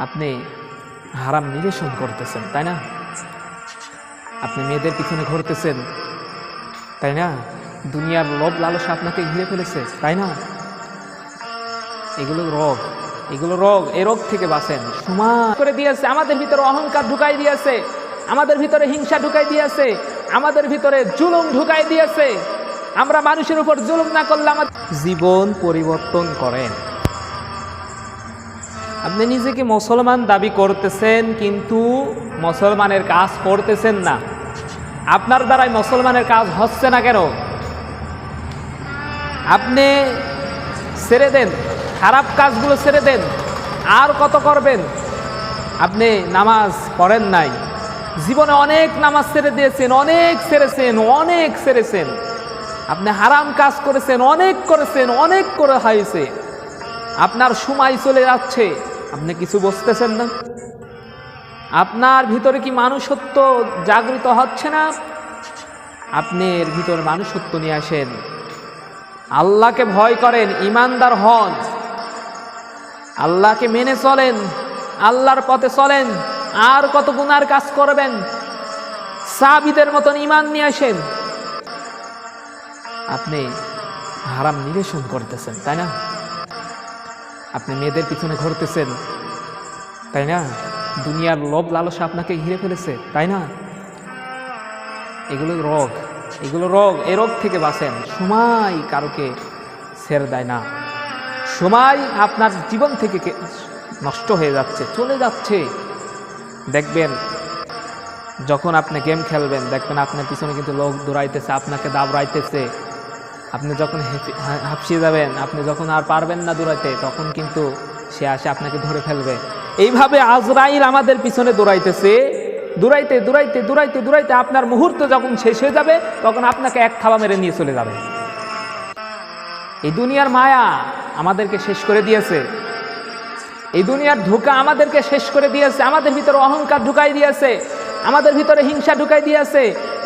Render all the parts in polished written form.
আপনি হারাম নিবেশন করতেছেন, তাই না? আপনি মেয়েদের পিছনে ঘুরতেছেন, তাই না? দুনিয়ার লোভ লালসা আপনাকে ঘিরে ফেলেছে, তাই না? এগুলো রোগ, এই রোগ থেকে বাঁচেন। সমাজ করে দিয়েছে, আমাদের ভিতরে অহংকার ঢুকাই দিয়েছে, আমাদের ভিতরে হিংসা ঢুকাই দিয়েছে, আমাদের ভিতরে জুলুম ঢুকাই দিয়েছে। আমরা মানুষের উপর জুলুম না করলে আমাদের জীবন পরিবর্তন করেন। আপনি নিজেকে মুসলমান দাবি করতেছেন, কিন্তু মুসলমানের কাজ করতেছেন না। আপনার দ্বারাই মুসলমানের কাজ হচ্ছে না কেন? আপনি ছেড়ে দেন, খারাপ কাজগুলো ছেড়ে দেন। আর কত করবেন? আপনি নামাজ পড়েন নাই, জীবনে অনেক নামাজ ছেড়ে দিয়েছেন, অনেক ছেড়েছেন। আপনি হারাম কাজ করেছেন, অনেক করে হয়েছে। আপনার সময় চলে যাচ্ছে, আপনি কিছু বুঝতেছেন না। আপনার ভিতরে কি মানুষত্ব জাগৃত হচ্ছে না? আপনার ভিতরে মানুষত্ব নিয়ে আসেন, আল্লাহকে ভয় করেন, ইমানদার হন, আল্লাহকে মেনে চলেন, আল্লাহর পথে চলেন। আর কত গুনার কাজ করবেন? সাহাবীদের মতন ঈমান নিয়ে আসেন। আপনি হারাম নিবেশন করতেছেন, তাই না? আপনি মেয়েদের পিছনে ঘুরতেছেন, তাই না? দুনিয়ার লোভ লালসা আপনাকে ঘিরে ফেলেছে, তাই না? এগুলো রোগ, এই রোগ থেকে বাঁচেন। সময় কারোকে ছেড়ে দেয় না। সময় আপনার জীবন থেকে নষ্ট হয়ে যাচ্ছে, চলে যাচ্ছে। দেখবেন যখন আপনি গেম খেলবেন, দেখবেন আপনার পিছনে কিন্তু লোক দৌড়াইতেছে, আপনাকে দাবড়াইতেছে। আপনি যখন হাঁপিয়ে যাবেন, আপনি যখন আর পারবেন না দৌড়াইতে, তখন কিন্তু সে আসে আপনাকে ধরে ফেলবে। এইভাবে আজরাইল আমাদের পিছনে দৌড়াইতেছে, দৌড়াইতে আপনার মুহূর্ত যখন শেষ হয়ে যাবে, তখন আপনাকে এক থাবা মেরে নিয়ে চলে যাবে। এই দুনিয়ার মায়া আমাদেরকে শেষ করে দিয়েছে, এই দুনিয়ার ধোঁকা আমাদেরকে শেষ করে দিয়েছে। আমাদের ভিতরে অহংকার ঢুকাই দিয়েছে, আমাদের ভিতরে হিংসা ঢুকাই দিয়েছে,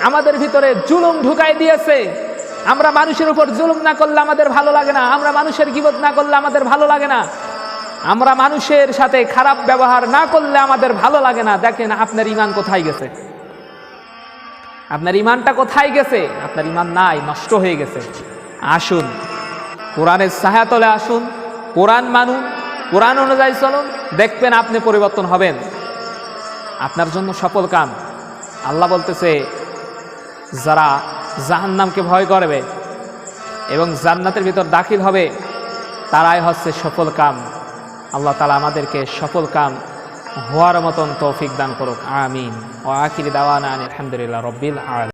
আমাদের ভিতরে জুলুম ঢুকাই দিয়েছে। আমরা মানুষের উপর জুলুম না করলে আমাদের ভালো লাগে না, আমরা মানুষের গীবত না করলে আমাদের ভালো লাগে না, আমরা মানুষের সাথে খারাপ ব্যবহার না করলে আমাদের ভালো লাগে না। দেখেন আপনার ঈমান কোথায় গেছে? আপনার ঈমানটা কোথায় গেছে? আপনার ঈমান নাই, নষ্ট হয়ে গেছে। আসুন কোরআনের ছায়াতলে আসুন, কোরআন মানুন, কোরআন অনুযায়ী চলুন, দেখবেন আপনি পরিবর্তন হবেন। আপনার জন্য সফল কাম। আল্লাহ বলতেছে, যারা জাহান্নামকে ভয় করবে এবং জান্নাতের ভিতর দাখিল হবে, তারাই হচ্ছে সফল কাম। আল্লাহ তাআলা আমাদেরকে সফল কাম হওয়ার মতন তৌফিক দান করুক, আমিন। ওয়া আখিরি দাওয়ানা আলহামদুলিল্লাহ রাব্বিল আলামিন।